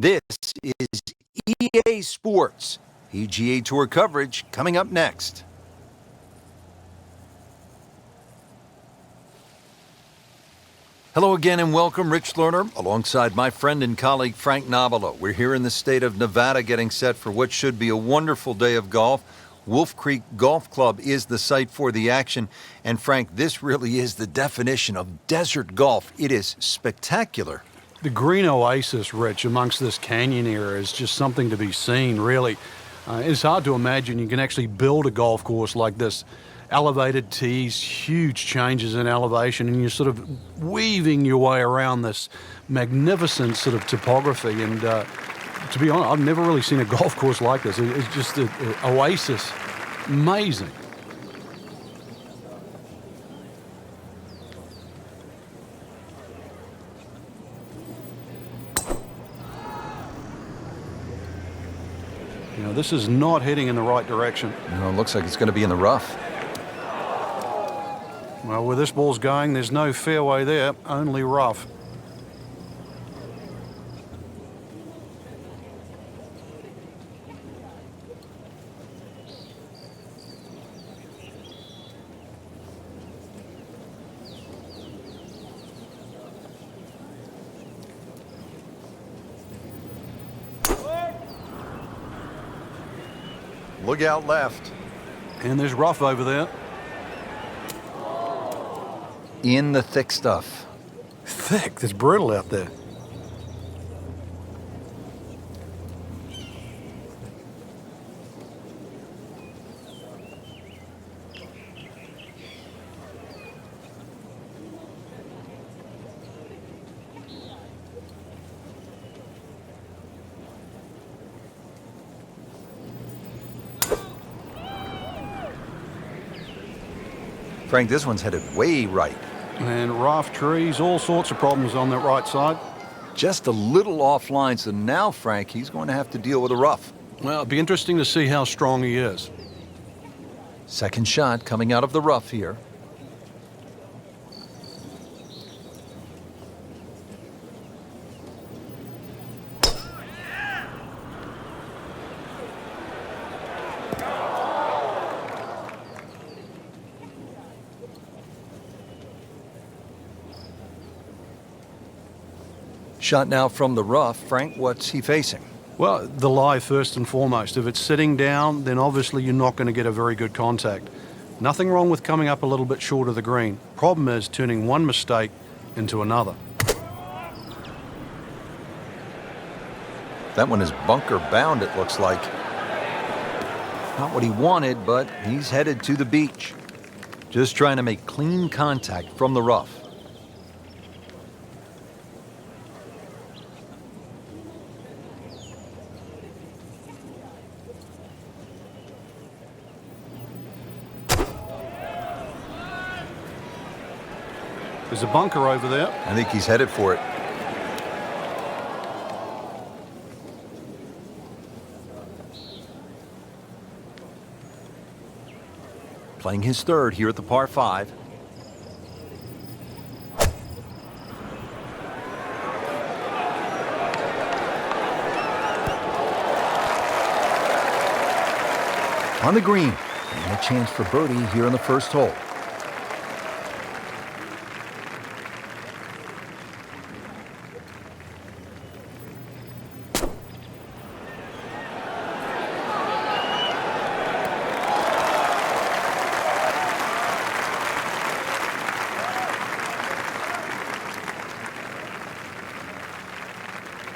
This is EA Sports. PGA Tour coverage coming up next. Hello again and welcome. Rich Lerner alongside my friend and colleague Frank Nobilo. We're here in the state of Nevada getting set for what should be a wonderful day of golf. Wolf Creek Golf Club is the site for the action. And Frank, this really is the definition of desert golf. It is spectacular. The green oasis, Rich, amongst this canyon area is just something to be seen, really. It's hard to imagine you can actually build a golf course like this. Elevated tees, huge changes in elevation, and you're sort of weaving your way around this magnificent sort of topography. And to be honest, I've never really seen a golf course like this. It's just an oasis. Amazing. You know, this is not heading in the right direction. No, it looks like it's going to be in the rough. Well, where this ball's going, there's no fairway there, only rough. Look out left. And there's rough over there. In the thick stuff. Thick, it's brutal out there. Frank, this one's headed way right. And rough trees, all sorts of problems on that right side. Just a little offline, so now, Frank, he's going to have to deal with a rough. Well, it'll be interesting to see how strong he is. Second shot coming out of the rough here. Shot now from the rough. Frank, what's he facing? Well, the lie first and foremost. If it's sitting down, then obviously you're not going to get a very good contact. Nothing wrong with coming up a little bit short of the green. Problem is turning one mistake into another. That one is bunker bound, it looks like. Not what he wanted, but he's headed to the beach. Just trying to make clean contact from the rough. There's a bunker over there. I think he's headed for it. Playing his third here at the par 5. On the green, and a chance for birdie here in the first hole.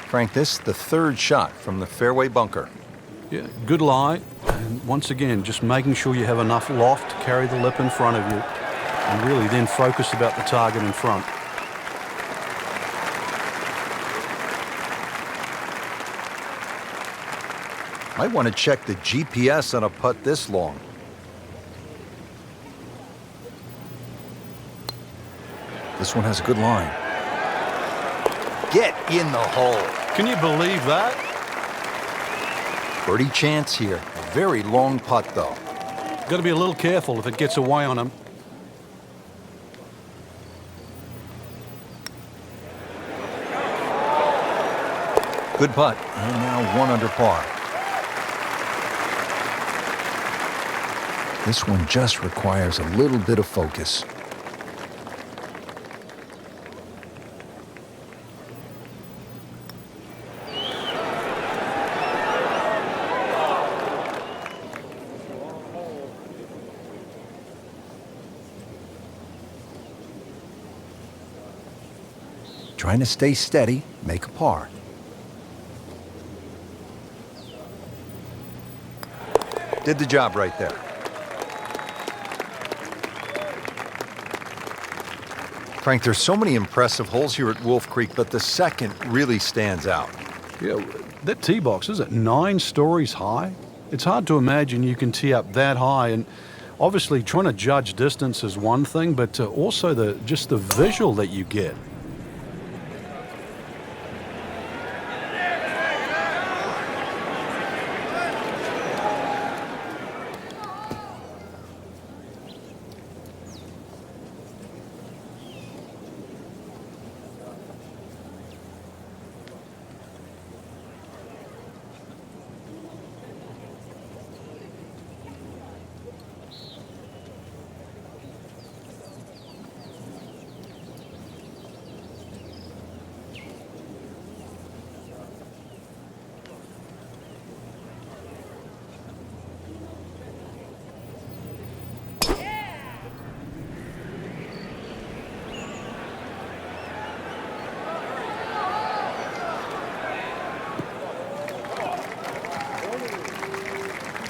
Frank, this is the third shot from the fairway bunker. Yeah, good lie. And once again, just making sure you have enough loft to carry the lip in front of you. And really then focus about the target in front. Might want to check the GPS on a putt this long. This one has a good line. Get in the hole. Can you believe that? Birdie chance here. A very long putt, though. Got to be a little careful if it gets away on him. Good putt, and now 1 under par. This one just requires a little bit of focus. Trying to stay steady, make a par. Did the job right there. Frank, there's so many impressive holes here at Wolf Creek, but the second really stands out. Yeah, that tee box is at 9 stories high. It's hard to imagine you can tee up that high, and obviously trying to judge distance is one thing, but also just the visual that you get.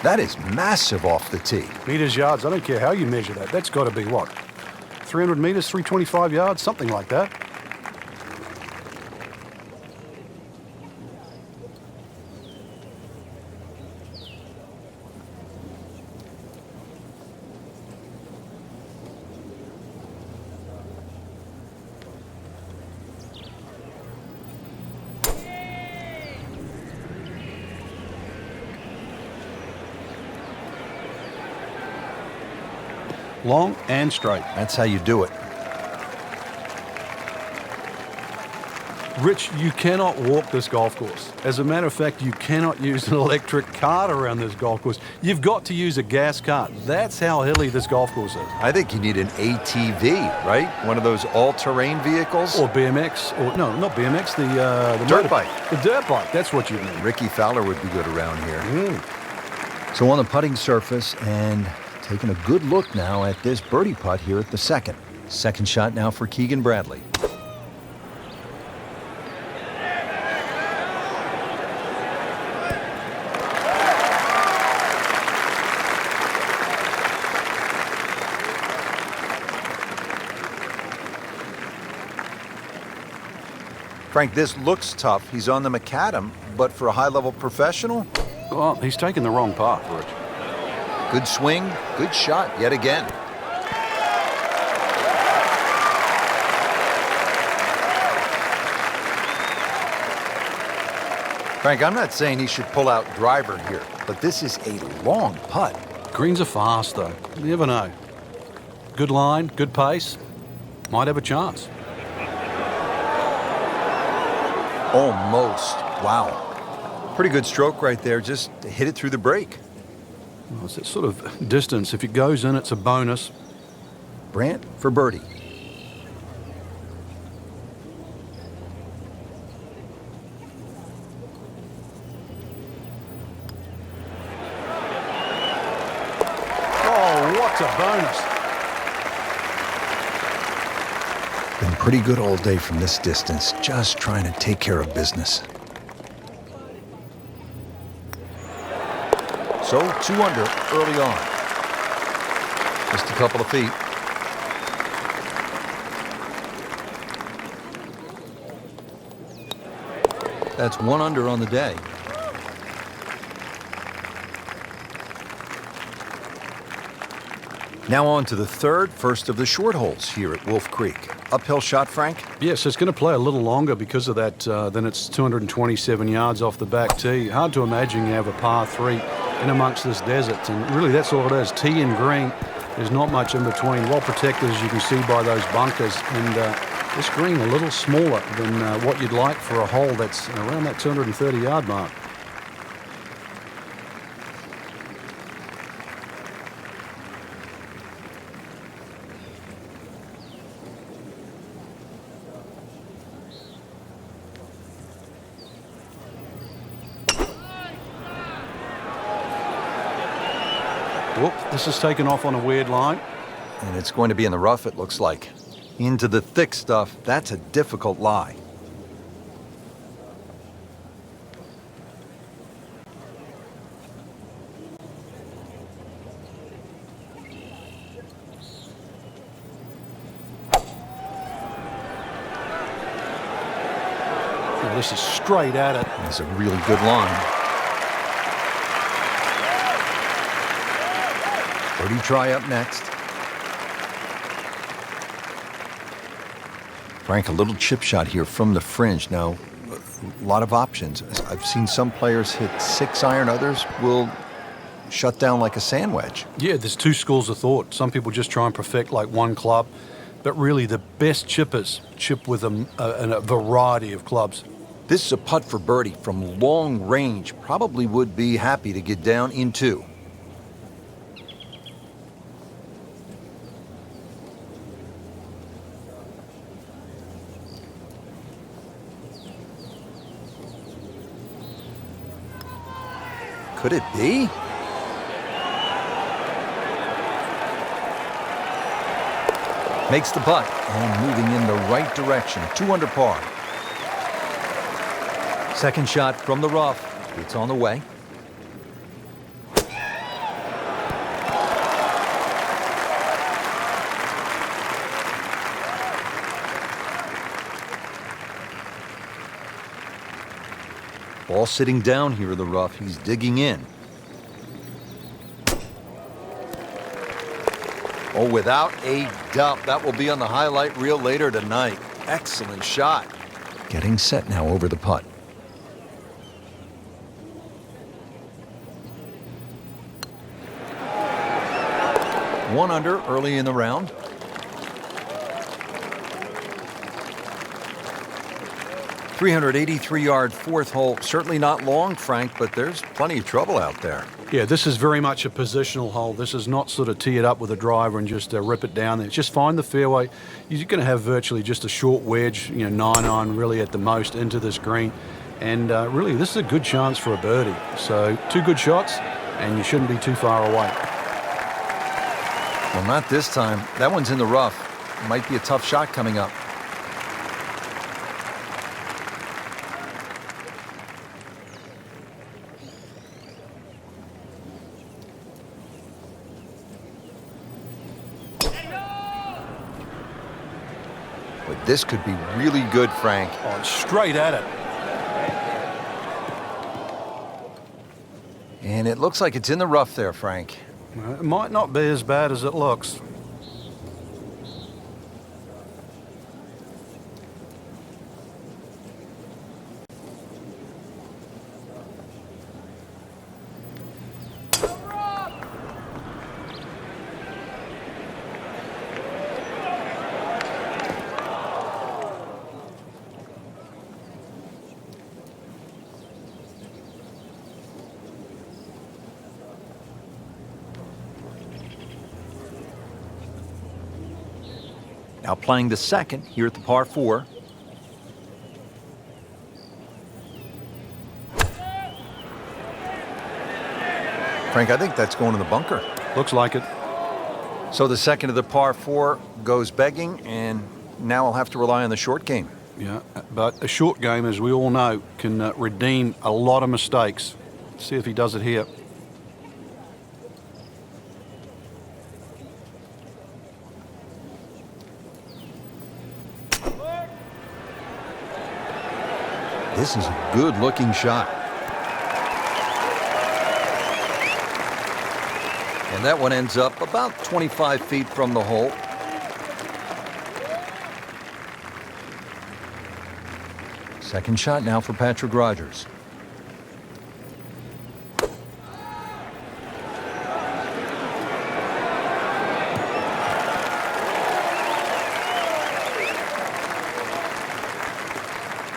That is massive off the tee. Meters, yards, I don't care how you measure that. That's got to be what? 300 meters, 325 yards, something like that. Long and straight. That's how you do it. Rich, you cannot walk this golf course. As a matter of fact, you cannot use an electric cart around this golf course. You've got to use a gas cart. That's how hilly this golf course is. I think you need an ATV, right? One of those all-terrain vehicles? Or BMX, or no, not BMX, the dirt bike. The dirt bike, that's what you need. Ricky Fowler would be good around here. So on the putting surface, and taking a good look now at this birdie putt here at the second. Second shot now for Keegan Bradley. Frank, this looks tough. He's on the macadam, but for a high-level professional? Well, he's taken the wrong path, Rich. Good swing, good shot yet again. Frank, I'm not saying he should pull out driver here, but this is a long putt. Greens are fast, though. You never know. Good line, good pace. Might have a chance. Almost. Wow. Pretty good stroke right there, just to hit it through the break. Well, it's that sort of distance. If it goes in, it's a bonus. Brandt for birdie. Oh, what a bonus. Been pretty good all day from this distance, just trying to take care of business. So 2 under early on. Just a couple of feet. That's 1 under on the day. Now on to the first of the short holes here at Wolf Creek. Uphill shot, Frank? Yes, it's going to play a little longer because of that. Then it's 227 yards off the back tee. Hard to imagine you have a par 3 in amongst this desert, and really that's all it is. Tee and green, there's not much in between. Well protected, as you can see by those bunkers, and This green a little smaller than what you'd like for a hole that's around that 230-yard mark. Whoop, this is taken off on a weird line. And it's going to be in the rough, it looks like. Into the thick stuff, that's a difficult lie. Oh, this is straight at it. It's a really good line. Birdie try up next. Frank, a little chip shot here from the fringe. Now, a lot of options. I've seen some players hit 6-iron, others will shut down like a sand wedge. Yeah, there's two schools of thought. Some people just try and perfect like one club, but really the best chippers chip with a variety of clubs. This is a putt for birdie from long range. Probably would be happy to get down in two. Could it be? Makes the putt and moving in the right direction. 2 under par. Second shot from the rough. It's on the way. Ball sitting down here in the rough. He's digging in. Oh, without a doubt, that will be on the highlight reel later tonight. Excellent shot. Getting set now over the putt. One under early in the round. .383-yard fourth hole. Certainly not long, Frank, but there's plenty of trouble out there. Yeah, this is very much a positional hole. This is not sort of tee it up with a driver and just rip it down there. Just find the fairway. You're going to have virtually just a short wedge, 9-iron really at the most into this green. And really, this is a good chance for a birdie. So 2 good shots, and you shouldn't be too far away. Well, not this time. That one's in the rough. Might be a tough shot coming up. But this could be really good, Frank. Oh, it's straight at it. And it looks like it's in the rough there, Frank. It might not be as bad as it looks. Now playing the second here at the par 4. Frank, I think that's going to the bunker. Looks like it. So the second of the par 4 goes begging, and now I'll have to rely on the short game. Yeah, but a short game, as we all know, can redeem a lot of mistakes. Let's see if he does it here. This is a good-looking shot. And that one ends up about 25 feet from the hole. Second shot now for Patrick Rodgers.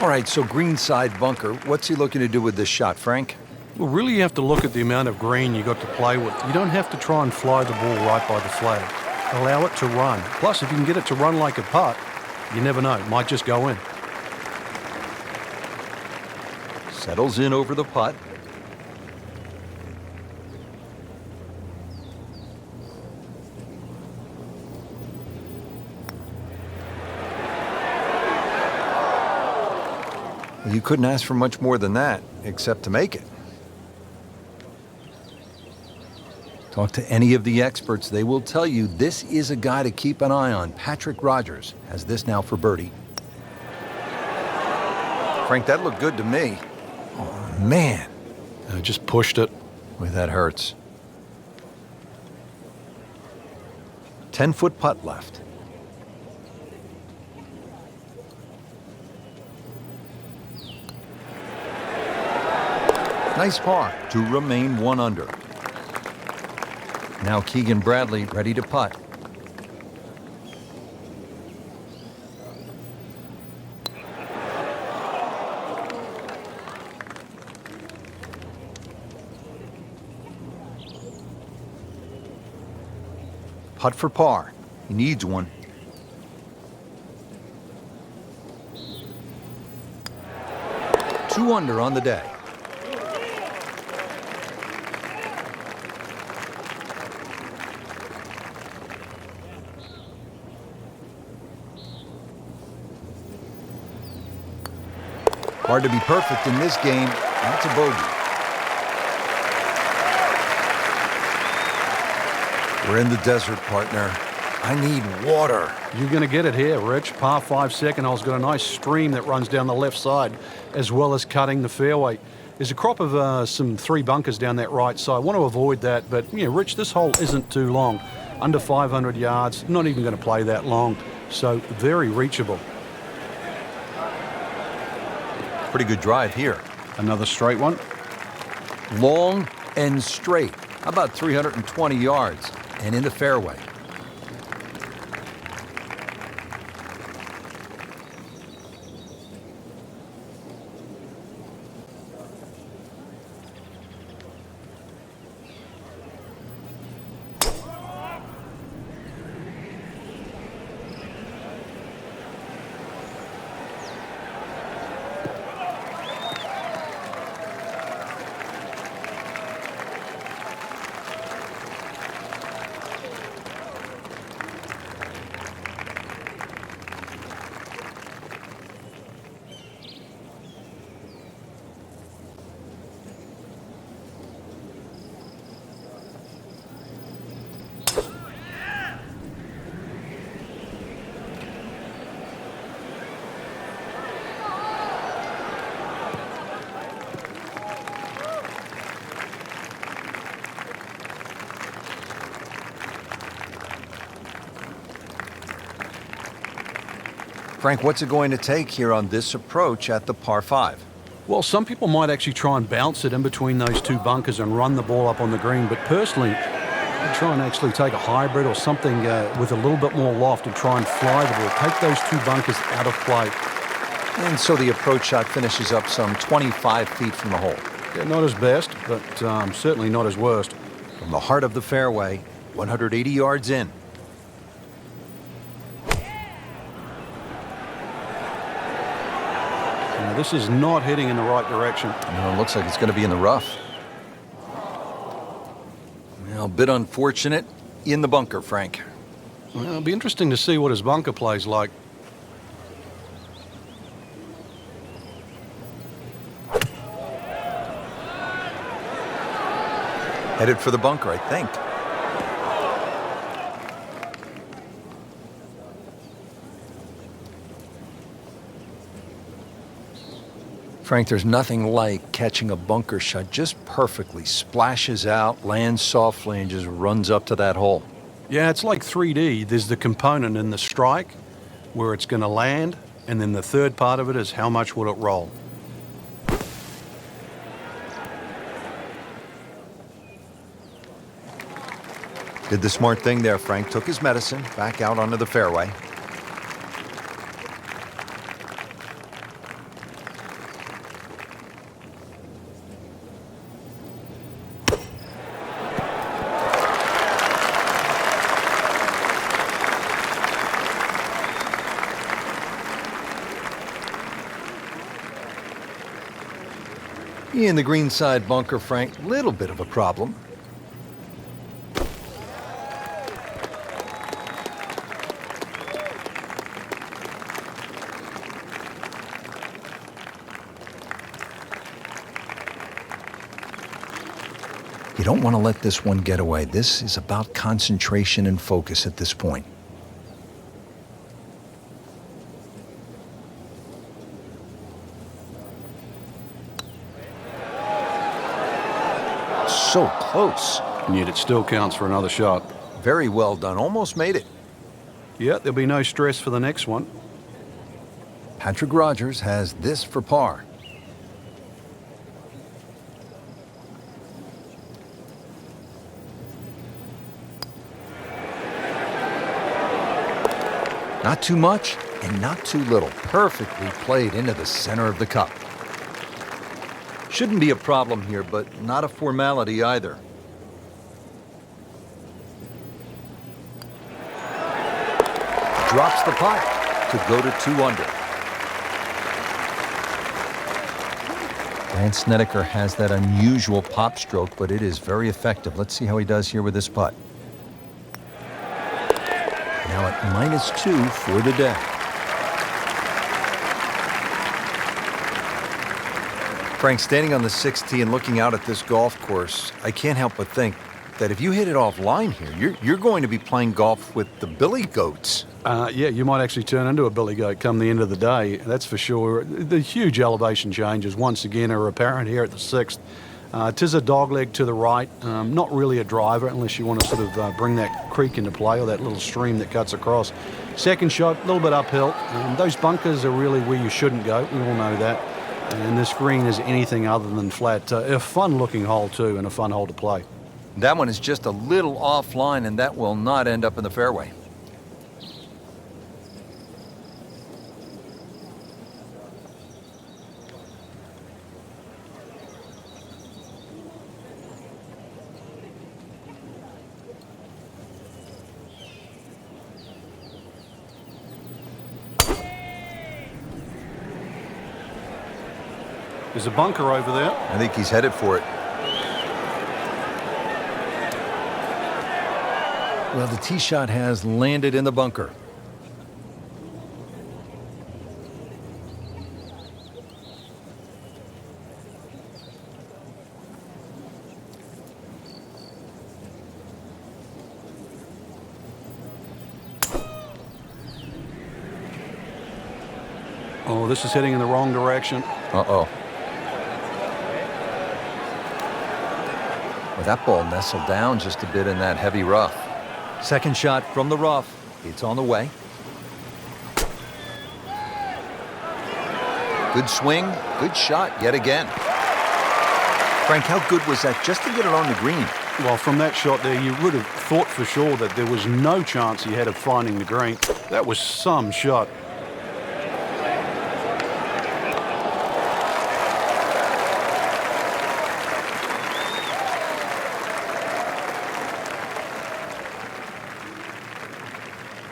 All right, so greenside bunker. What's he looking to do with this shot, Frank? Well, really you have to look at the amount of green you got to play with. You don't have to try and fly the ball right by the flag. Allow it to run. Plus, if you can get it to run like a putt, you never know, it might just go in. Settles in over the putt. You couldn't ask for much more than that, except to make it. Talk to any of the experts. They will tell you this is a guy to keep an eye on. Patrick Rodgers has this now for birdie. Frank, that looked good to me. Oh, man. Just pushed it. Boy, that hurts. 10-foot putt left. Nice par to remain 1 under. Now Keegan Bradley ready to putt. Putt for par. He needs one. Two under on the day. Hard to be perfect in this game. That's a bogey. We're in the desert, partner. I need water. You're going to get it here, Rich. Par 5 second hole's got a nice stream that runs down the left side, as well as cutting the fairway. There's a crop of some 3 bunkers down that right side. I want to avoid that, but yeah, Rich, this hole isn't too long. Under 500 yards, not even going to play that long, so very reachable. Pretty good drive here. Another straight one. Long and straight. About 320 yards and in the fairway. Frank, what's it going to take here on this approach at the par 5? Well, some people might actually try and bounce it in between those 2 bunkers and run the ball up on the green, but personally, I'd try and actually take a hybrid or something with a little bit more loft and try and fly the ball. Take those 2 bunkers out of play. And so the approach shot finishes up some 25 feet from the hole. Yeah, not his best, but certainly not his worst. From the heart of the fairway, 180 yards in. This is not heading in the right direction. No, it looks like it's going to be in the rough. Well, a bit unfortunate in the bunker, Frank. Well, it'll be interesting to see what his bunker plays like. Headed for the bunker, I think. Frank, there's nothing like catching a bunker shot just perfectly. Splashes out, lands softly, and just runs up to that hole. Yeah, it's like 3D. There's the component in the strike where it's going to land, and then the third part of it is how much will it roll. Did the smart thing there, Frank. Took his medicine, back out onto the fairway. Tree in the green side bunker, Frank. Little bit of a problem. You don't want to let this one get away. This is about concentration and focus at this point. So close. And yet it still counts for another shot. Very well done. Almost made it. Yeah, there'll be no stress for the next one. Patrick Rodgers has this for par. Not too much and not too little. Perfectly played into the center of the cup. Shouldn't be a problem here, but not a formality either. Drops the putt to go to 2 under. Lance Snedeker has that unusual pop stroke, but it is very effective. Let's see how he does here with this putt. Now at -2 for the day. Frank, standing on the 6th tee and looking out at this golf course, I can't help but think that if you hit it offline here, you're going to be playing golf with the Billy Goats. Yeah, you might actually turn into a billy goat come the end of the day, that's for sure. The huge elevation changes, once again, are apparent here at the 6th. 'Tis a dogleg to the right, not really a driver unless you want to sort of bring that creek into play or that little stream that cuts across. Second shot, a little bit uphill. Those bunkers are really where you shouldn't go, we all know that. And this green is anything other than flat. A fun-looking hole, too, and a fun hole to play. That one is just a little offline, and that will not end up in the fairway. There's a bunker over there. I think he's headed for it. Well, the tee shot has landed in the bunker. Oh, this is heading in the wrong direction. Uh-oh. Well, that ball nestled down just a bit in that heavy rough. Second shot from the rough. It's on the way. Good swing, good shot yet again. Frank, how good was that just to get it on the green? Well, from that shot there, you would have thought for sure that there was no chance he had of finding the green. That was some shot.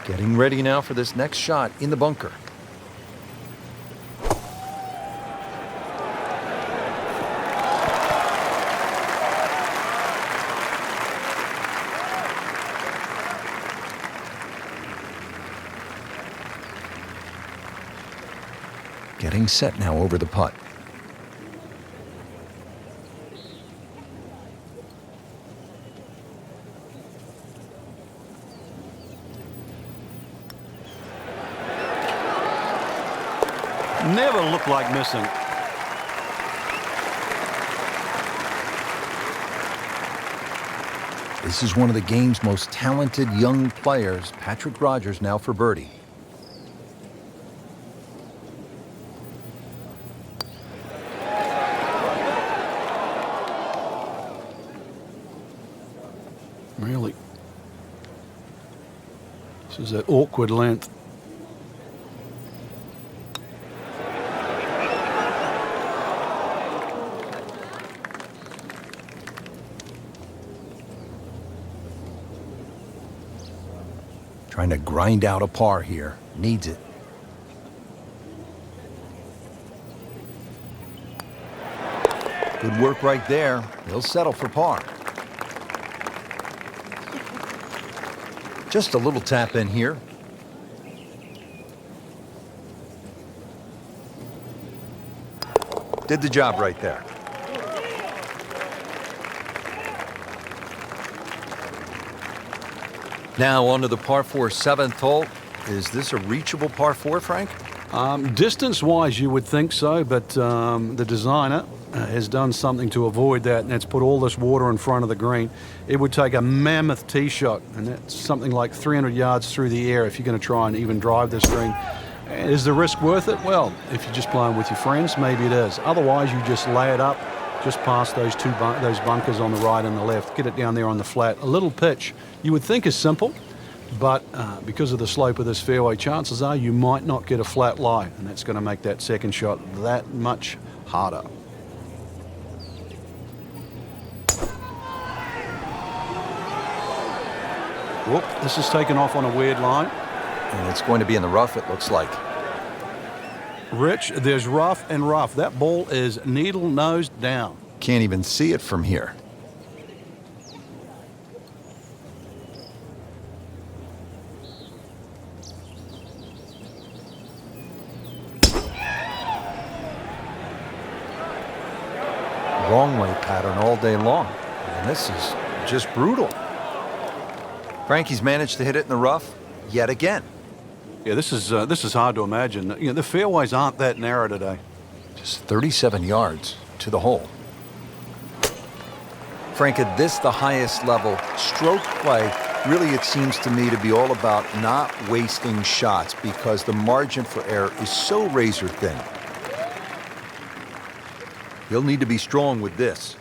Getting ready now for this next shot in the bunker. Getting set now over the putt. Never looked like missing. This is one of the game's most talented young players, Patrick Rodgers, now for birdie. Really. This is an awkward length. Trying to grind out a par here. Needs it. Good work right there. He'll settle for par. Just a little tap in here. Did the job right there. Now on to the par 4 7th hole. Is this a reachable par 4, Frank? Distance-wise, you would think so, but the designer has done something to avoid that, and that's put all this water in front of the green. It would take a mammoth tee shot, and that's something like 300 yards through the air if you're going to try and even drive this green. Is the risk worth it? Well, if you're just playing with your friends, maybe it is. Otherwise, you just lay it up just past those those bunkers on the right and the left. Get it down there on the flat. A little pitch you would think is simple, but because of the slope of this fairway, chances are you might not get a flat lie, and that's going to make that second shot that much harder. Whoop, this is taken off on a weird line. And it's going to be in the rough, it looks like. Rich, there's rough and rough. That ball is needle nose down. Can't even see it from here. Wrong way pattern all day long. And this is just brutal. Frankie's managed to hit it in the rough yet again. Yeah, this is hard to imagine. You know, the fairways aren't that narrow today. Just 37 yards to the hole. Frank, at this, the highest level, stroke play, really it seems to me to be all about not wasting shots because the margin for error is so razor thin. He'll need to be strong with this.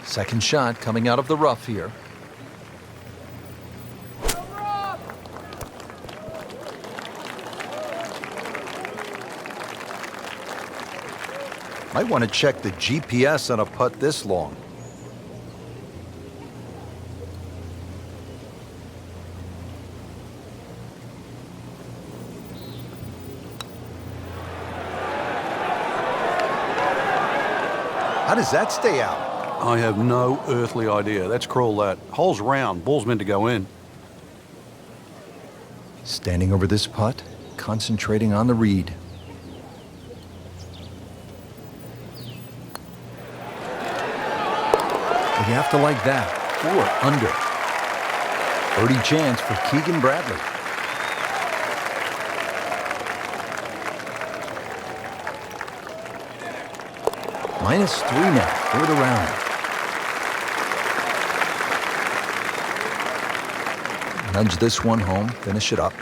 Second shot coming out of the rough here. Might want to check the GPS on a putt this long. How does that stay out? I have no earthly idea. Let's crawl that. Hole's round. Ball's meant to go in. Standing over this putt, concentrating on the read. You have to like that. 4 under. Birdie chance for Keegan Bradley. -3 now for the round. Nudge this one home, finish it up.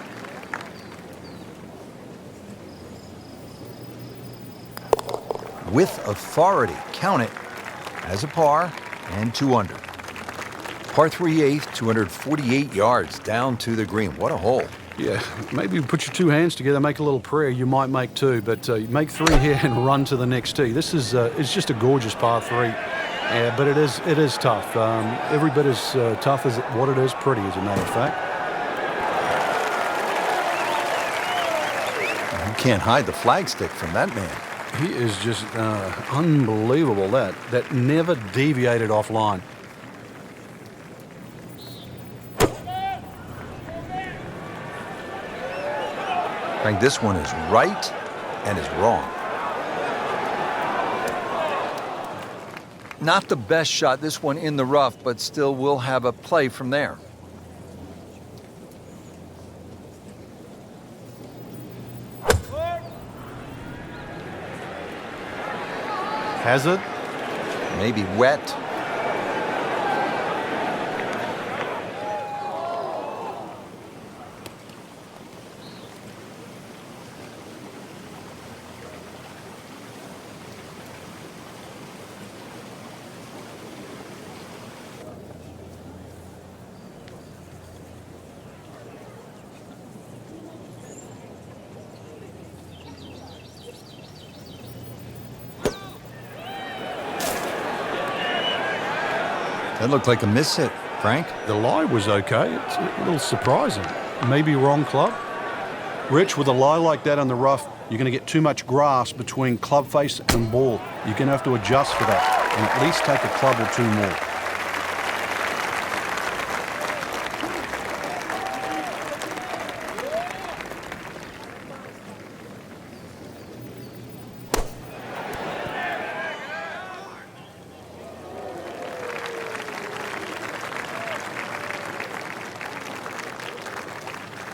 With authority, count it as a par and 2 under. Par 3 8th, 248 yards down to the green. What a hole. Yeah, maybe you put your 2 hands together, make a little prayer. You might make 2, but you make 3 here and run to the next tee. This is it's just a gorgeous par 3. Yeah, but it is tough. Every bit as tough as what it is pretty, as a matter of fact. You can't hide the flagstick from that man. He is just unbelievable. That never deviated offline. Frank, this one is right and is wrong. Not the best shot, this one in the rough, but still will have a play from there. Hazard? Maybe wet. That looked like a miss hit, Frank. The lie was okay. It's a little surprising. Maybe wrong club. Rich, with a lie like that on the rough, you're going to get too much grass between club face and ball. You're going to have to adjust for that and at least take a club or two more.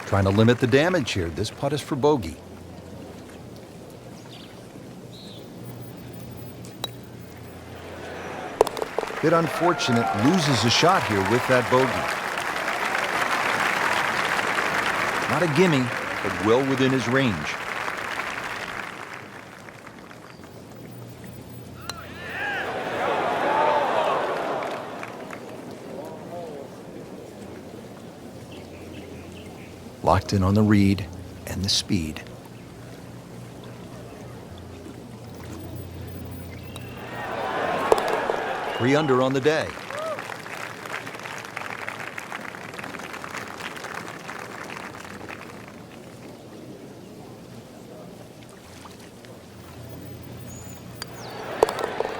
Trying to limit the damage here. This putt is for bogey. Bit unfortunate, loses a shot here with that bogey. Not a gimme, but well within his range. Locked in on the read and the speed. Three under on the day.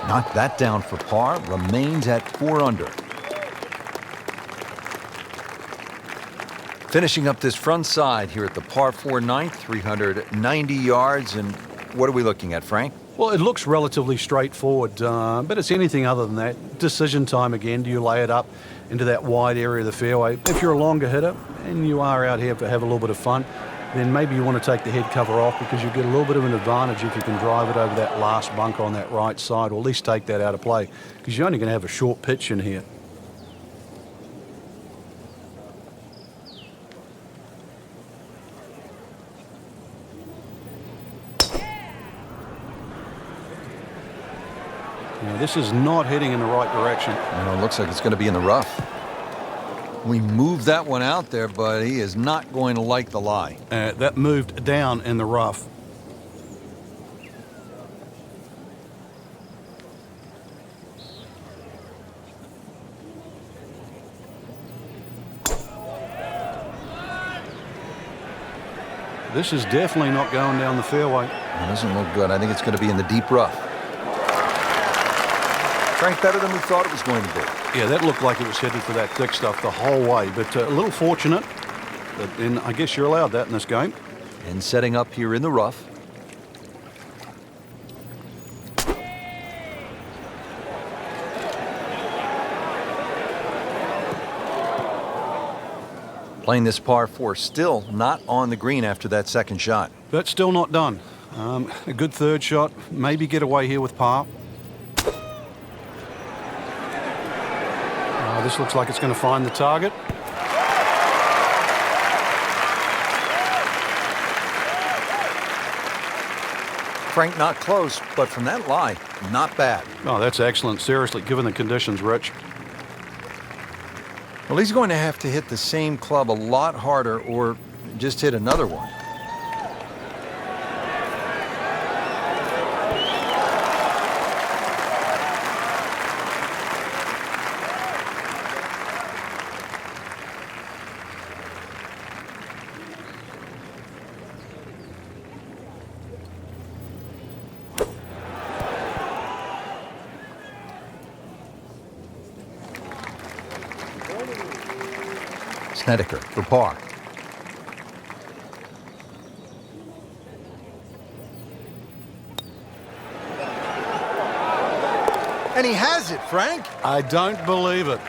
Knocked that down for par, remains at 4 under. Finishing up this front side here at the par 4 ninth, 390 yards. And what are we looking at, Frank? Well, it looks relatively straightforward, but it's anything other than that. Decision time again. Do you lay it up into that wide area of the fairway? If you're a longer hitter and you are out here to have a little bit of fun, then maybe you want to take the head cover off because you get a little bit of an advantage if you can drive it over that last bunker on that right side, or at least take that out of play because you're only going to have a short pitch in here. Now, this is not heading in the right direction. It looks like it's going to be in the rough. We moved that one out there, but he is not going to like the lie. That moved down in the rough. This is definitely not going down the fairway. It doesn't look good. I think it's going to be in the deep rough. Frank, better than we thought it was going to be. Yeah, that looked like it was headed for that thick stuff the whole way, but a little fortunate. And I guess you're allowed that in this game. And setting up here in the rough. Playing this par 4, still not on the green after that second shot. But still not done. A good third shot, maybe get away here with par. This looks like it's going to find the target. Frank, not close, but from that lie, not bad. Oh, that's excellent. Seriously, given the conditions, Rich. Well, he's going to have to hit the same club a lot harder or just hit another one. Snedeker for par. And he has it, Frank. I don't believe it.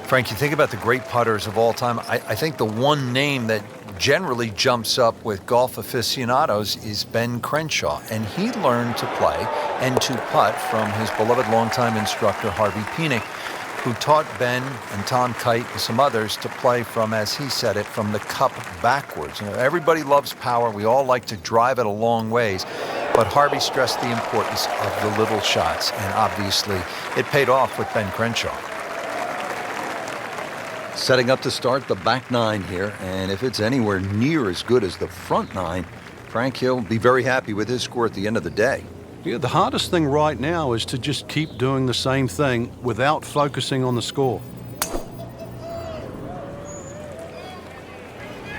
Frank, you think about the great putters of all time. I think the one name that generally jumps up with golf aficionados is Ben Crenshaw. And he learned to play and to putt from his beloved longtime instructor, Harvey Penick, who taught Ben and Tom Kite and some others to play from, as he said it, from the cup backwards. You know, everybody loves power. We all like to drive it a long ways. But Harvey stressed the importance of the little shots, and obviously it paid off with Ben Crenshaw. Setting up to start the back 9 here, and if it's anywhere near as good as the front 9, Frank, he'll be very happy with his score at the end of the day. Yeah, the hardest thing right now is to just keep doing the same thing without focusing on the score.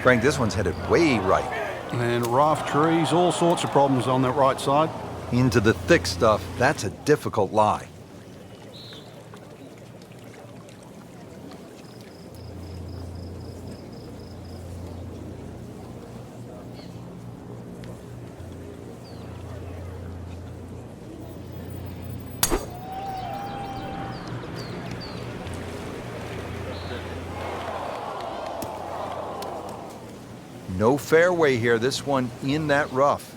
Frank, this one's headed way right. And rough trees, all sorts of problems on that right side. Into the thick stuff, that's a difficult lie. No fairway here, this one in that rough.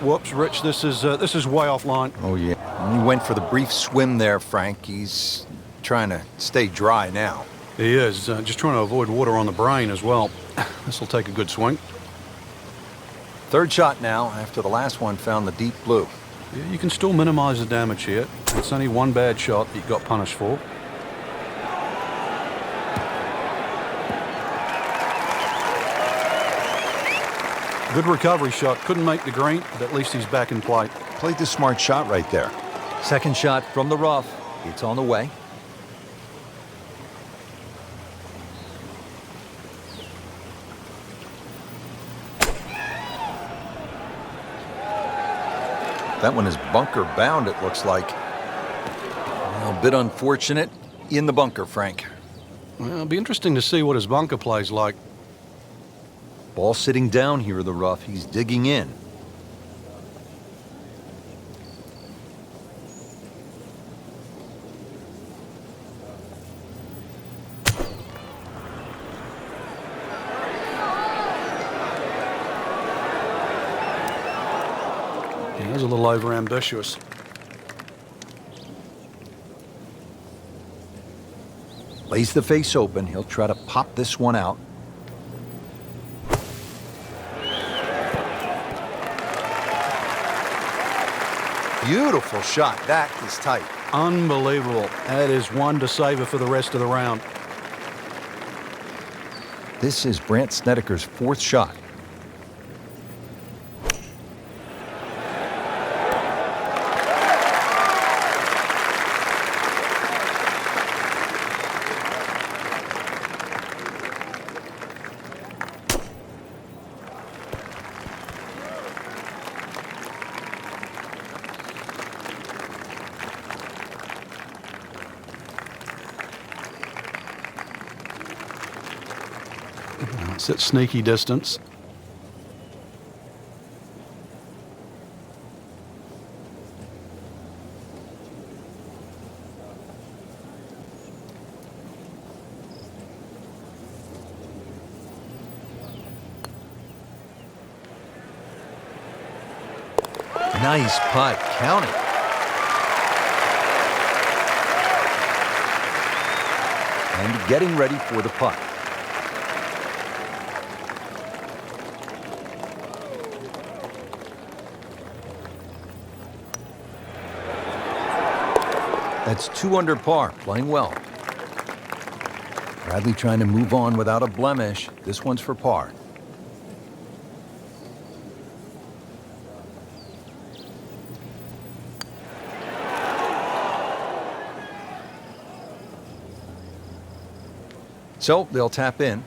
Whoops, Rich, this is way offline. Oh, yeah. He went for the brief swim there, Frank. He's trying to stay dry now. He is, just trying to avoid water on the brain as well. This will take a good swing. Third shot now, after the last one found the deep blue. Yeah, you can still minimize the damage here. It's only one bad shot that you got punished for. Good recovery shot. Couldn't make the green, but at least he's back in play. Played the smart shot right there. Second shot from the rough. It's on the way. That one is bunker bound, it looks like. A bit unfortunate in the bunker, Frank. Well, it'll be interesting to see what his bunker play's like. Ball sitting down here in the rough. He's digging in. He was a little over-ambitious. Lays the face open. He'll try to pop this one out. Beautiful shot. That is tight. Unbelievable. That is one to savor for the rest of the round. This is Brandt Snedeker's fourth shot. It's at sneaky distance. Nice putt. Count it. And getting ready for the putt. That's 2 under par, playing well. Bradley trying to move on without a blemish. This one's for par. So they'll tap in.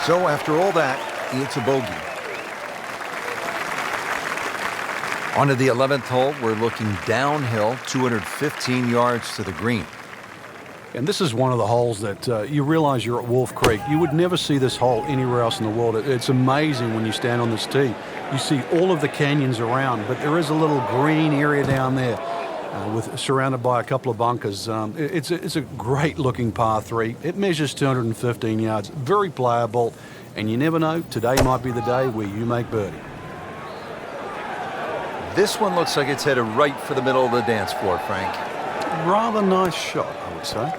So after all that, it's a bogey. On to the 11th hole, we're looking downhill, 215 yards to the green. And this is one of the holes that you realize you're at Wolf Creek. You would never see this hole anywhere else in the world. It's amazing when you stand on this tee. You see all of the canyons around, but there is a little green area down there surrounded by a couple of bunkers. It's a great-looking par 3. It measures 215 yards, very playable, and you never know, today might be the day where you make birdie. This one looks like it's headed right for the middle of the dance floor, Frank. Rather nice shot, I would say.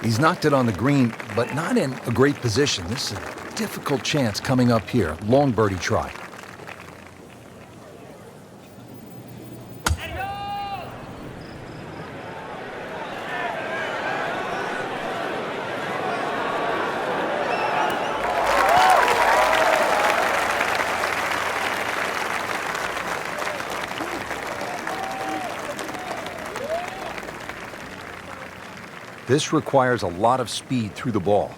He's knocked it on the green, but not in a great position. This is a difficult chance coming up here. Long birdie try. This requires a lot of speed through the ball.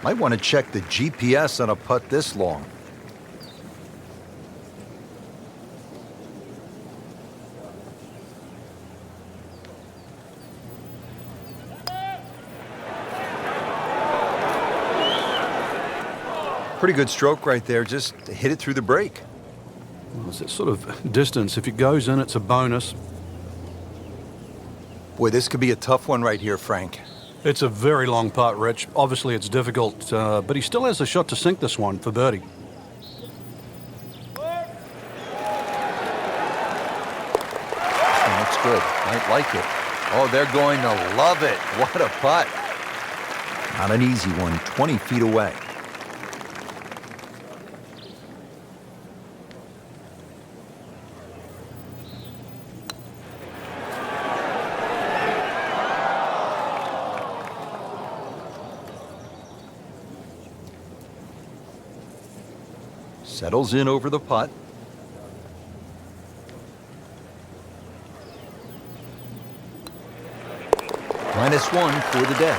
Might want to check the GPS on a putt this long. Pretty good stroke right there, just to hit it through the break. Well, it's that sort of distance. If it goes in, it's a bonus. Boy, this could be a tough one right here, Frank. It's a very long putt, Rich. Obviously, it's difficult, but he still has a shot to sink this one for birdie. Looks good. Might like it. Oh, they're going to love it. What a putt. Not an easy one, 20 feet away. Settles in over the putt. -1 for the day.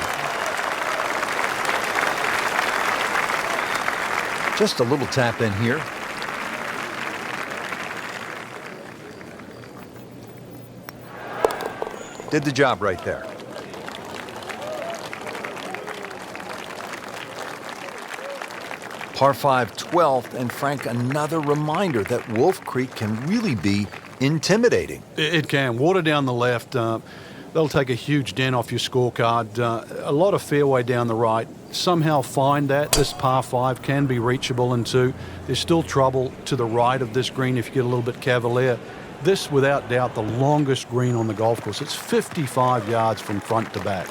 Just a little tap in here. Did the job right there. Par 5, 12th, and Frank, another reminder that Wolf Creek can really be intimidating. It can. Water down the left. They'll take a huge dent off your scorecard. A lot of fairway down the right. Somehow find that. This par 5 can be reachable in 2. There's still trouble to the right of this green if you get a little bit cavalier. This, without doubt, the longest green on the golf course. It's 55 yards from front to back.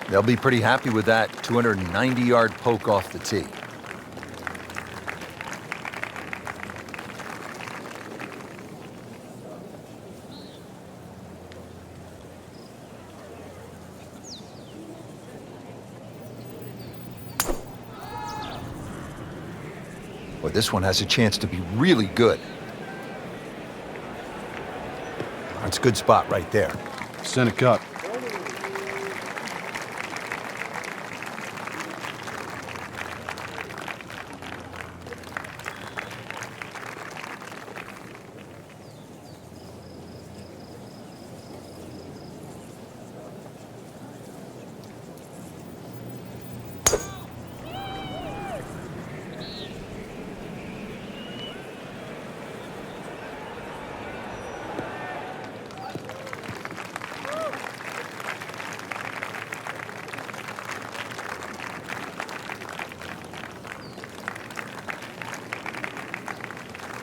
They'll be pretty happy with that 290-yard poke off the tee. Boy, this one has a chance to be really good. That's a good spot right there. Center cut.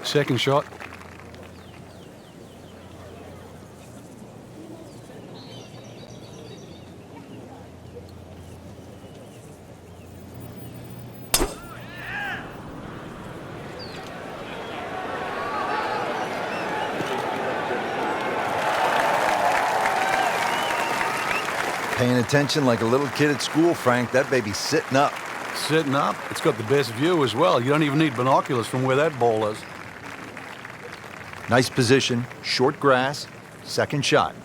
Second shot. Paying attention like a little kid at school, Frank. That baby's sitting up. Sitting up. It's got the best view as well. You don't even need binoculars from where that ball is. Nice position, short grass, second shot.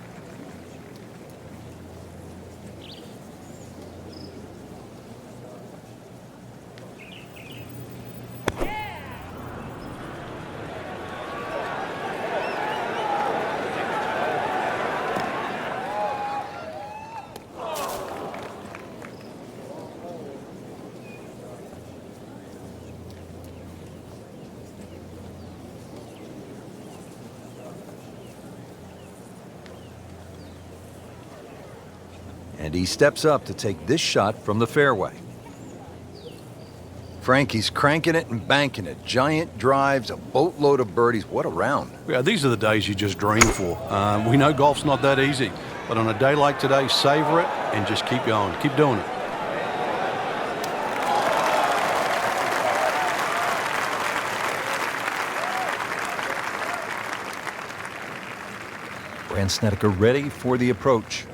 And he steps up to take this shot from the fairway. Frankie's cranking it and banking it. Giant drives, a boatload of birdies. What a round. Yeah, these are the days you just dream for. We know golf's not that easy, but on a day like today, savor it and just keep going. Keep doing it. Brand Snedeker ready for the approach.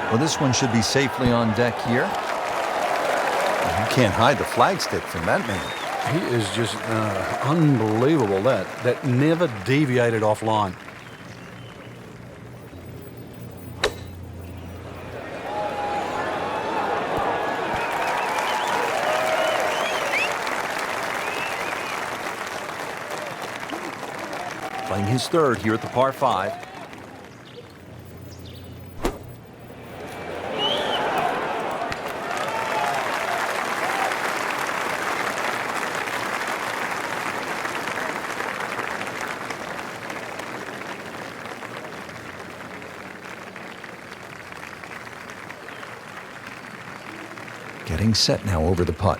Well, this one should be safely on deck here. You can't hide the flagstick from that man. He is just unbelievable. That never deviated offline. Playing his third here at the par 5. Getting set now over the putt.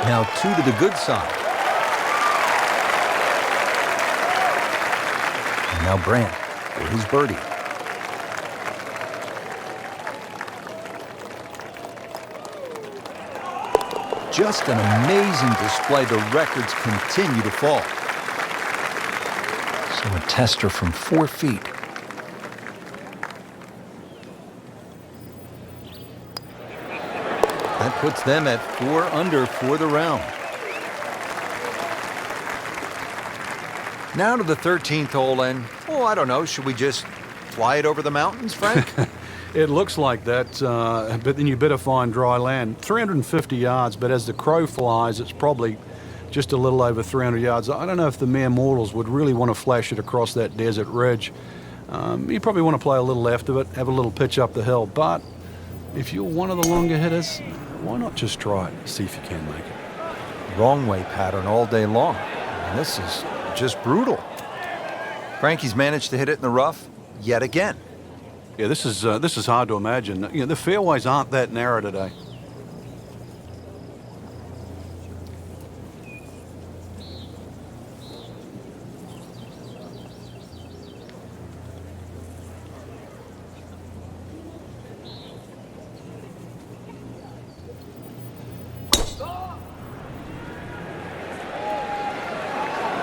Now 2 to the good side. And now Brandt for his birdie. Just an amazing display. The records continue to fall. So a tester from 4 feet. That puts them at 4 under for the round. Now to the 13th hole, and, oh, I don't know, should we just fly it over the mountains, Frank? It looks like that, but then you better find dry land. 350 yards, but as the crow flies, it's probably just a little over 300 yards. I don't know if the mere mortals would really want to flash it across that desert ridge. You probably want to play a little left of it, have a little pitch up the hill, but if you're one of the longer hitters, why not just try it, see if you can make it. Wrong way pattern all day long. And this is just brutal. Frankie's managed to hit it in the rough yet again. Yeah, this is hard to imagine. You know, the fairways aren't that narrow today.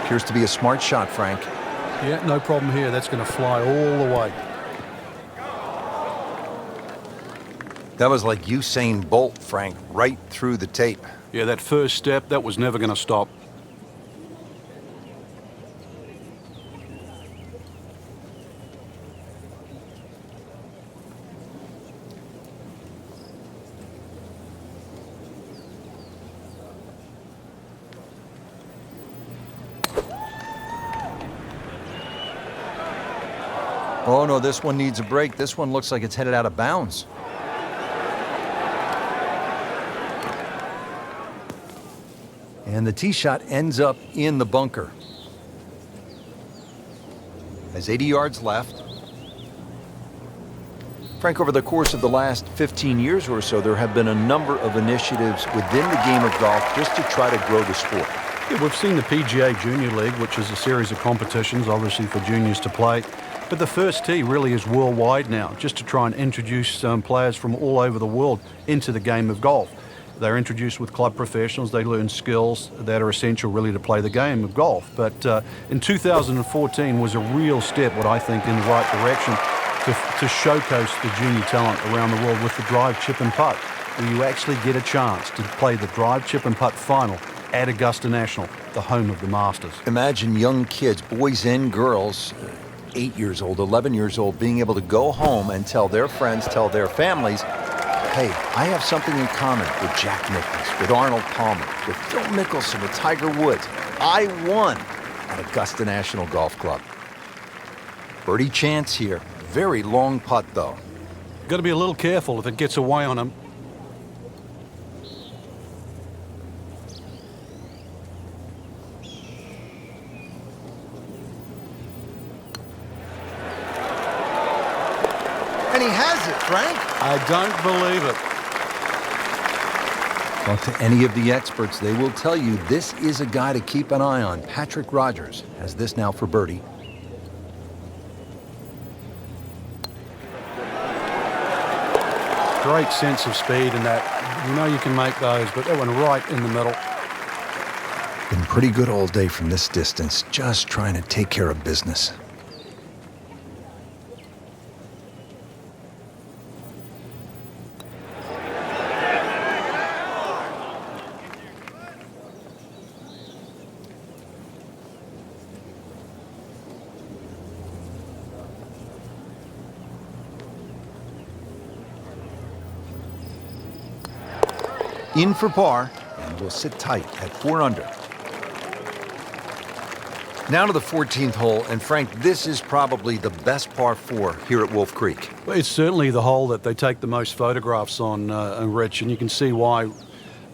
Appears to be a smart shot, Frank. Yeah, no problem here. That's going to fly all the way. That was like Usain Bolt, Frank, right through the tape. Yeah, that first step, that was never going to stop. Oh, no, this one needs a break. This one looks like it's headed out of bounds. And the tee shot ends up in the bunker. Has 80 yards left. Frank, over the course of the last 15 years or so, there have been a number of initiatives within the game of golf just to try to grow the sport. Yeah, we've seen the PGA Junior League, which is a series of competitions, obviously for juniors to play. But the first tee really is worldwide now, just to try and introduce players from all over the world into the game of golf. They're introduced with club professionals. They learn skills that are essential really to play the game of golf. But in 2014 was a real step, what I think, in the right direction to showcase the junior talent around the world with the drive, chip and putt, where you actually get a chance to play the drive, chip and putt final at Augusta National, the home of the Masters. Imagine young kids, boys and girls, 8 years old, 11 years old, being able to go home and tell their friends, tell their families, hey, I have something in common with Jack Nicklaus, with Arnold Palmer, with Phil Mickelson, with Tiger Woods. I won at Augusta National Golf Club. Birdie chance here. Very long putt, though. Got to be a little careful if it gets away on him. is it, Frank? I don't believe it. Talk to any of the experts, they will tell you this is a guy to keep an eye on. Patrick Rodgers has this now for birdie. Great sense of speed in that. You know you can make those, but that one right in the middle. Been pretty good all day from this distance, just trying to take care of business. In for par, and will sit tight at 4 under. Now to the 14th hole, and Frank, this is probably the best par 4 here at Wolf Creek. Well, it's certainly the hole that they take the most photographs on, Rich, and you can see why.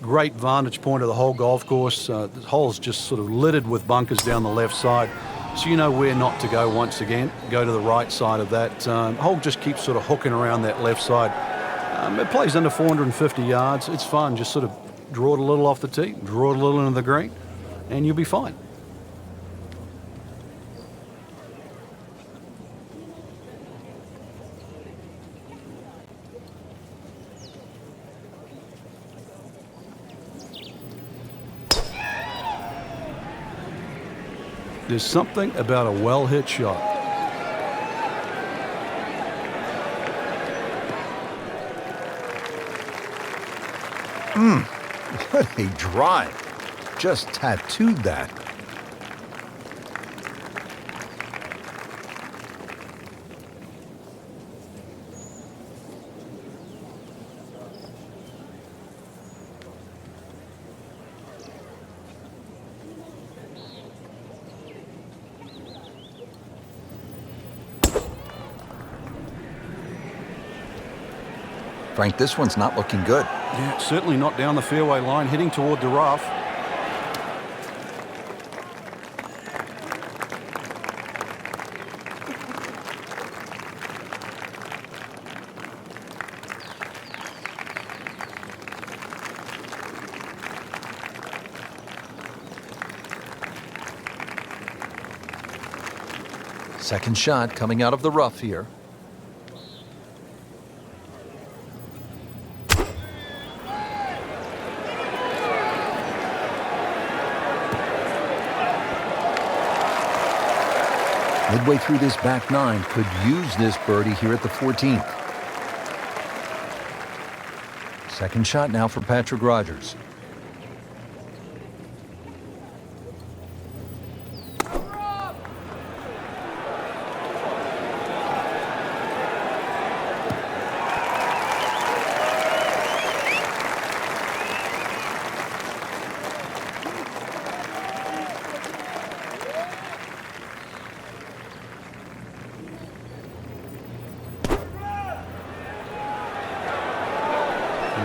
Great vantage point of the whole golf course. The hole's just sort of littered with bunkers down the left side, so you know where not to go once again. Go to the right side of that. Hole just keeps sort of hooking around that left side. It plays under 450 yards. It's fun. Just sort of draw it a little off the tee, draw it a little into the green, and you'll be fine. There's something about a well-hit shot. What a drive. Just tattooed that. Frank, this one's not looking good. Yeah, certainly not down the fairway line, heading toward the rough. Second shot coming out of the rough here. Midway through this back 9, could use this birdie here at the 14th. Second shot now for Patrick Rodgers.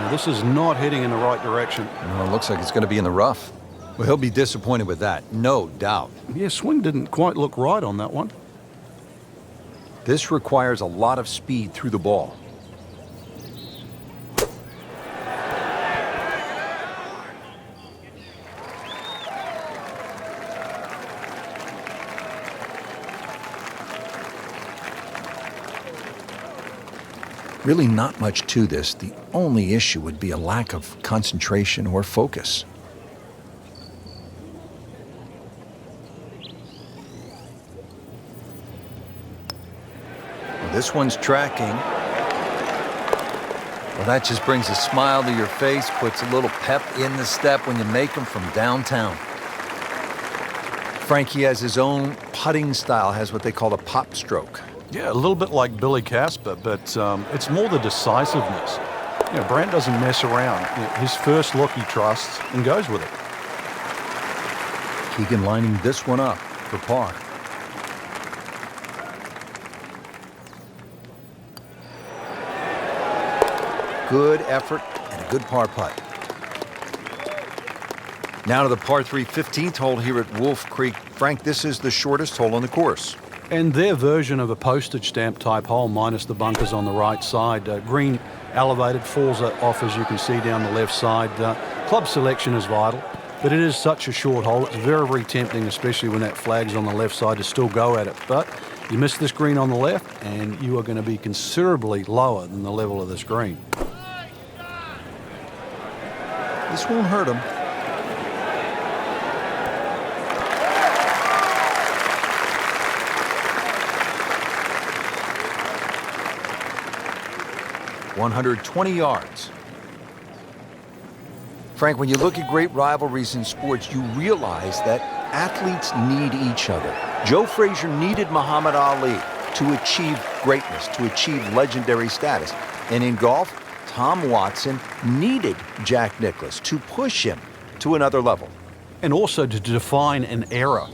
This is not heading in the right direction. Well, it looks like it's going to be in the rough. Well, he'll be disappointed with that, no doubt. Yeah, swing didn't quite look right on that one. This requires a lot of speed through the ball. Really not much to this. The only issue would be a lack of concentration or focus. Well, this one's tracking. Well, that just brings a smile to your face, puts a little pep in the step when you make them from downtown. Frankie has his own putting style, has what they call a pop stroke. Yeah, a little bit like Billy Casper, but it's more the decisiveness. You know, Brandt doesn't mess around. You know, his first look he trusts and goes with it. Keegan lining this one up for par. Good effort and a good par putt. Now to the par 3 15th hole here at Wolf Creek. Frank, this is the shortest hole on the course. And their version of a postage stamp type hole, minus the bunkers on the right side. Green elevated, falls off as you can see down the left side. Club selection is vital, but it is such a short hole. It's very, very tempting, especially when that flag's on the left side, to still go at it. But you miss this green on the left, and you are going to be considerably lower than the level of this green. This won't hurt him. "120 yards. Frank, when you look at great rivalries in sports, you realize that athletes need each other. Joe Frazier needed Muhammad Ali to achieve greatness, to achieve legendary status. And in golf, Tom Watson needed Jack Nicklaus to push him to another level. And also to define an era.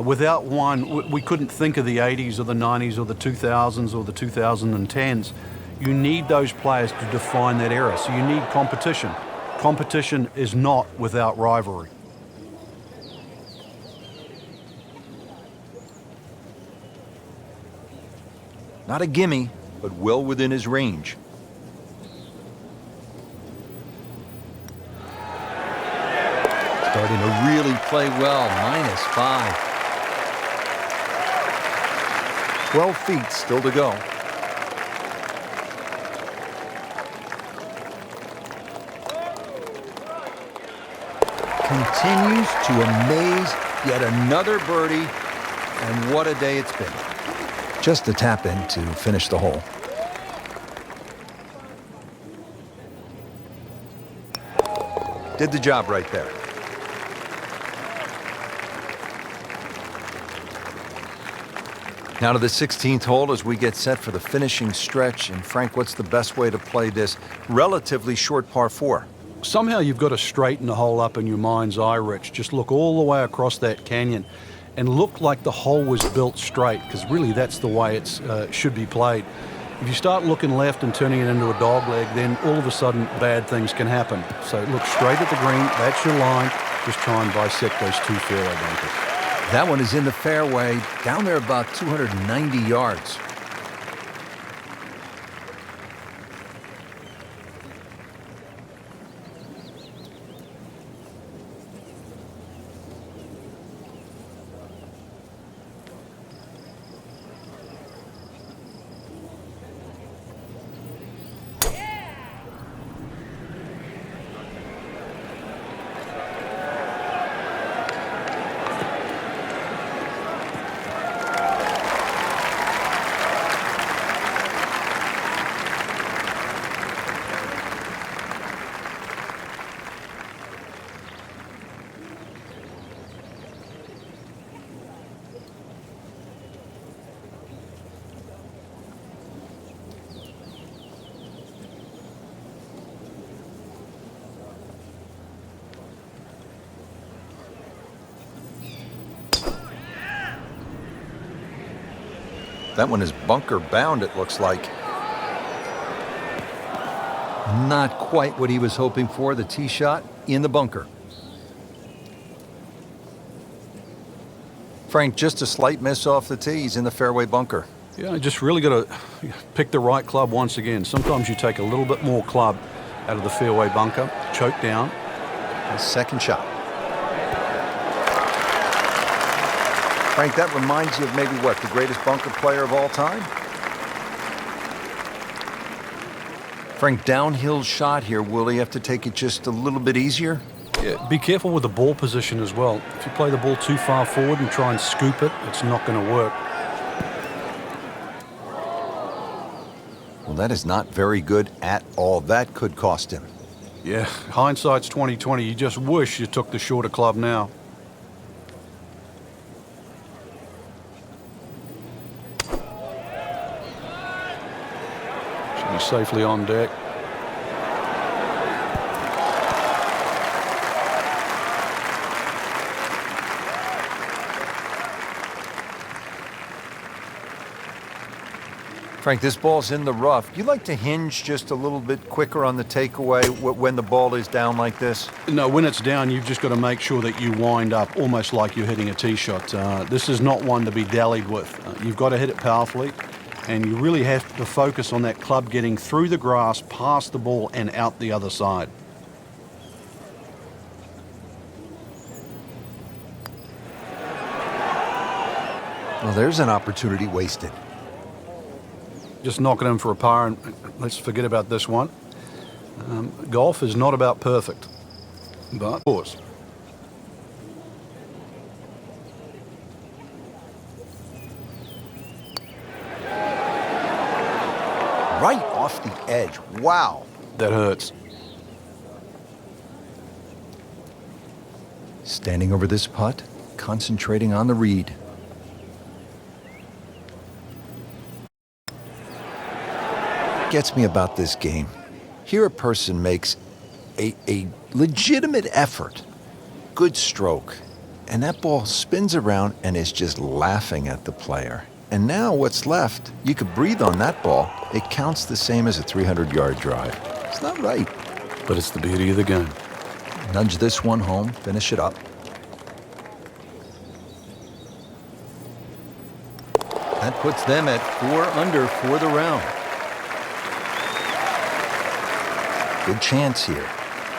Without one, we couldn't think of the 80s or the 90s or the 2000s or the 2010s. You need those players to define that era. So you need competition. Competition is not without rivalry. Not a gimme, but well within his range. Starting to really play well, -5. 12 feet still to go. Continues to amaze, yet another birdie, and what a day it's been. Just a tap in to finish the hole. Did the job right there. Now to the 16th hole as we get set for the finishing stretch. And Frank, what's the best way to play this relatively short par 4? Somehow you've got to straighten the hole up in your mind's eye, Rich. Just look all the way across that canyon and look like the hole was built straight, because really that's the way it should be played. If you start looking left and turning it into a dogleg, then all of a sudden bad things can happen. So look straight at the green. That's your line. Just try and bisect those two fairway bunkers. That one is in the fairway, down there about 290 yards. That one is bunker bound, it looks like. Not quite what he was hoping for. The tee shot in the bunker. Frank, just a slight miss off the tee. He's in the fairway bunker. Yeah, I just really got to pick the right club once again. Sometimes you take a little bit more club out of the fairway bunker, choke down. His second shot. Frank, that reminds you of maybe what, the greatest bunker player of all time? Frank, downhill shot here. Will he have to take it just a little bit easier? Yeah, be careful with the ball position as well. If you play the ball too far forward and try and scoop it, it's not going to work. Well, that is not very good at all. That could cost him. Yeah, hindsight's 20/20. You just wish you took the shorter club now. Should be safely on deck. Frank, this ball's in the rough. You like to hinge just a little bit quicker on the takeaway when the ball is down like this? No, when it's down, you've just got to make sure that you wind up almost like you're hitting a tee shot. This is not one to be dallied with. You've got to hit it powerfully, and you really have to focus on that club getting through the grass, past the ball, and out the other side. Well, there's an opportunity wasted. Just knock it in for a par, and let's forget about this one. Golf is not about perfect, but of course. Right off the edge. Wow. That hurts. Standing over this putt, concentrating on the read. Gets me about this game. Here a person makes a legitimate effort, good stroke, and that ball spins around and is just laughing at the player. And now what's left, you could breathe on that ball. It counts the same as a 300-yard drive. It's not right. But it's the beauty of the game. Nudge this one home, finish it up. That puts them at 4 under for the round. Good chance here.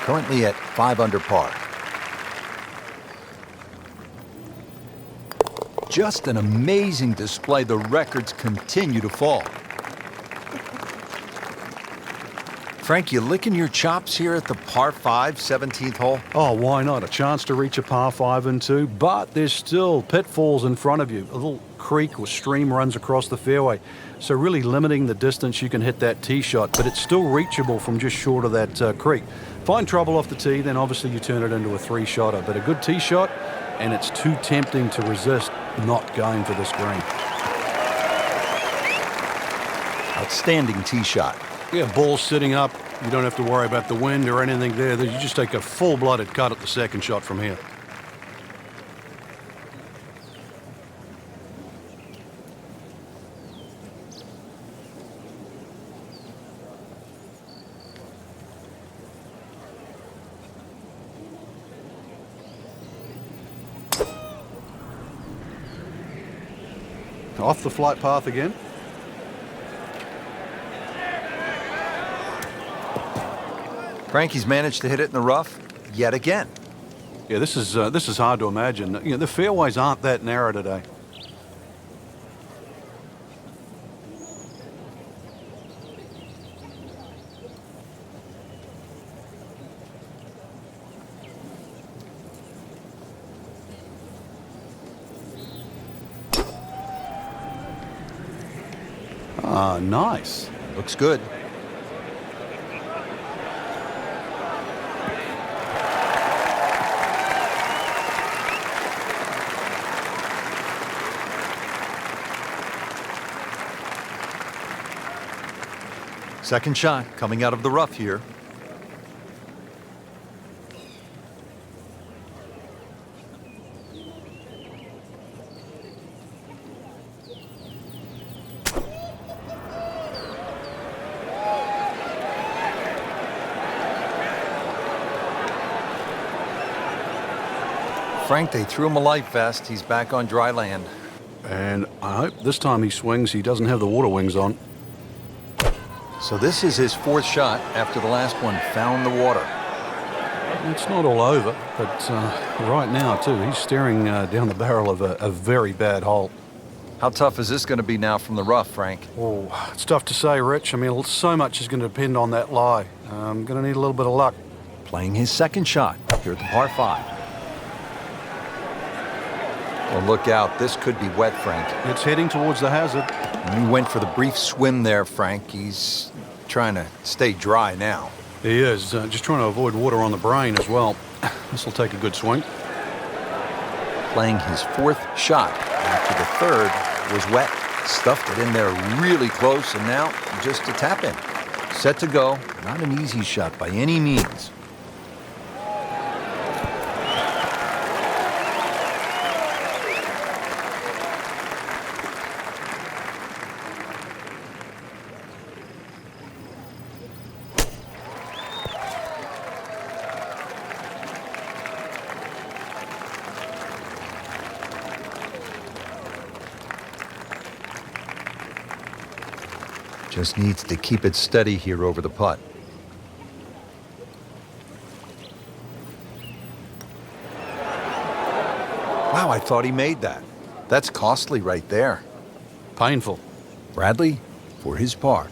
Currently at 5 under par. Just an amazing display. The records continue to fall. Frank, you licking your chops here at the par 5, 17th hole? Oh, why not? A chance to reach a par 5 and 2, but there's still pitfalls in front of you. A little creek or stream runs across the fairway, so really limiting the distance you can hit that tee shot, but it's still reachable from just short of that creek. Find trouble off the tee, then obviously you turn it into a 3-shotter, but a good tee shot, and it's too tempting to resist not going for this green. Outstanding tee shot. Yeah, ball's sitting up. You don't have to worry about the wind or anything there. You just take a full-blooded cut at the second shot from here. Off the flight path again. Frankie's managed to hit it in the rough yet again. Yeah, this is hard to imagine. You know, the fairways aren't that narrow today. Ah, nice. Looks good. Second shot coming out of the rough here. Frank, they threw him a life vest. He's back on dry land. And I hope this time he swings, he doesn't have the water wings on. So this is his 4th shot after the last one found the water. It's not all over, but right now, too, he's staring down the barrel of a very bad hole. How tough is this going to be now from the rough, Frank? Oh, it's tough to say, Rich. I mean, so much is going to depend on that lie. I'm going to need a little bit of luck. Playing his second shot here at the par 5. Well, look out. This could be wet, Frank. It's heading towards the hazard. And he went for the brief swim there, Frank. He's trying to stay dry now. He is, just trying to avoid water on the brain as well. This will take a good swing. Playing his 4th shot after the 3rd was wet. Stuffed it in there really close, and now just a tap in. Set to go. Not an easy shot by any means. Just needs to keep it steady here over the putt. Wow, I thought he made that. That's costly right there. Painful. Bradley for his par.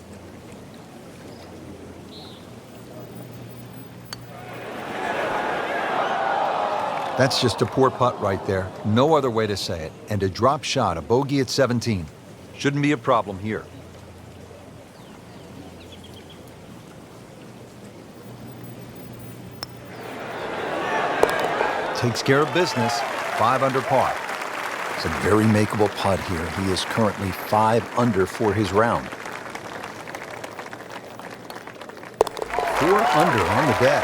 That's just a poor putt right there. No other way to say it. And a drop shot, a bogey at 17. Shouldn't be a problem here. Takes care of business. 5 under par. It's a very makeable putt here. He is currently 5 under for his round. 4 under on the day.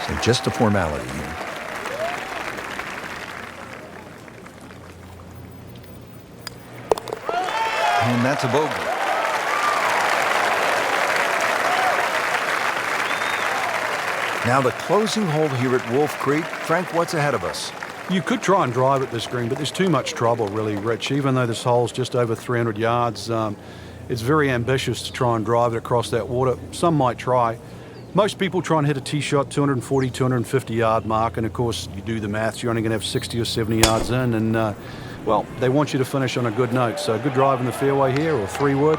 So just a formality here. And that's a bogey. Now the closing hole here at Wolf Creek. Frank, what's ahead of us? You could try and drive at this green, but there's too much trouble, really, Rich. Even though this hole's just over 300 yards, it's very ambitious to try and drive it across that water. Some might try. Most people try and hit a tee shot 240, 250 yard mark, and of course, you do the maths, you're only going to have 60 or 70 yards in, and well, they want you to finish on a good note. So good drive in the fairway here, or 3-wood,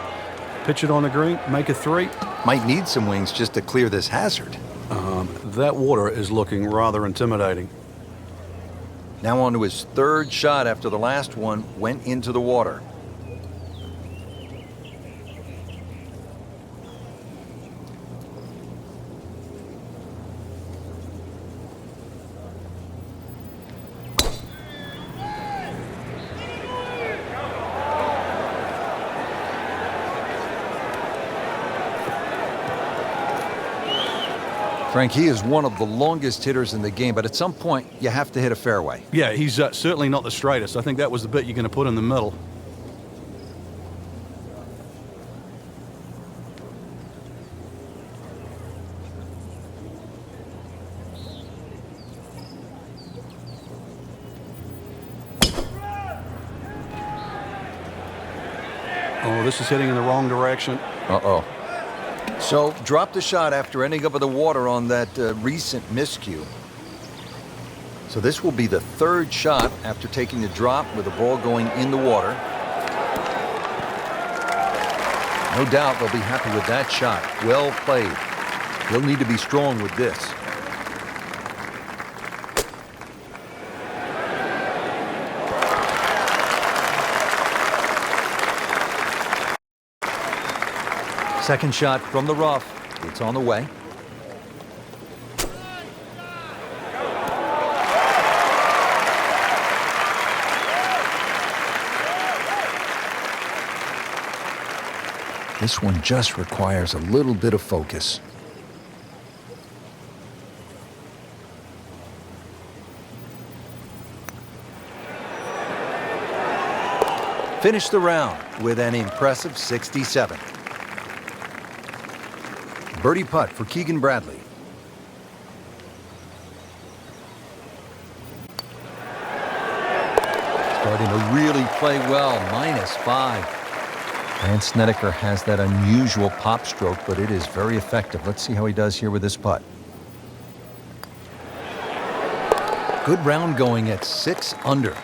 pitch it on the green, make a 3. Might need some wings just to clear this hazard. That water is looking rather intimidating. Now on to his 3rd shot after the last one went into the water. Frank, he is one of the longest hitters in the game, but at some point, you have to hit a fairway. Yeah, he's certainly not the straightest. I think that was the bit you're going to put in the middle. Oh, this is heading in the wrong direction. Uh-oh. So, dropped the shot after ending up in the water on that recent miscue. So this will be the 3rd shot after taking the drop with the ball going in the water. No doubt they'll be happy with that shot. Well played. He'll need to be strong with this. Second shot from the rough. It's on the way. This one just requires a little bit of focus. Finished the round with an impressive 67. Birdie putt for Keegan Bradley. Starting to really play well, -5. And Snedeker has that unusual pop stroke, but it is very effective. Let's see how he does here with this putt. Good round going at 6 under.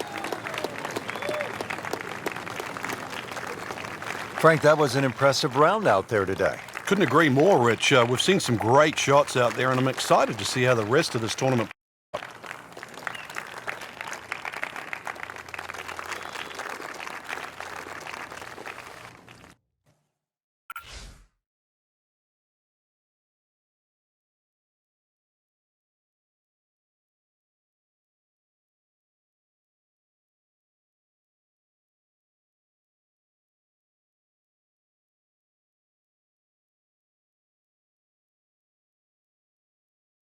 Frank, that was an impressive round out there today. Couldn't agree more, Rich. We've seen some great shots out there, and I'm excited to see how the rest of this tournament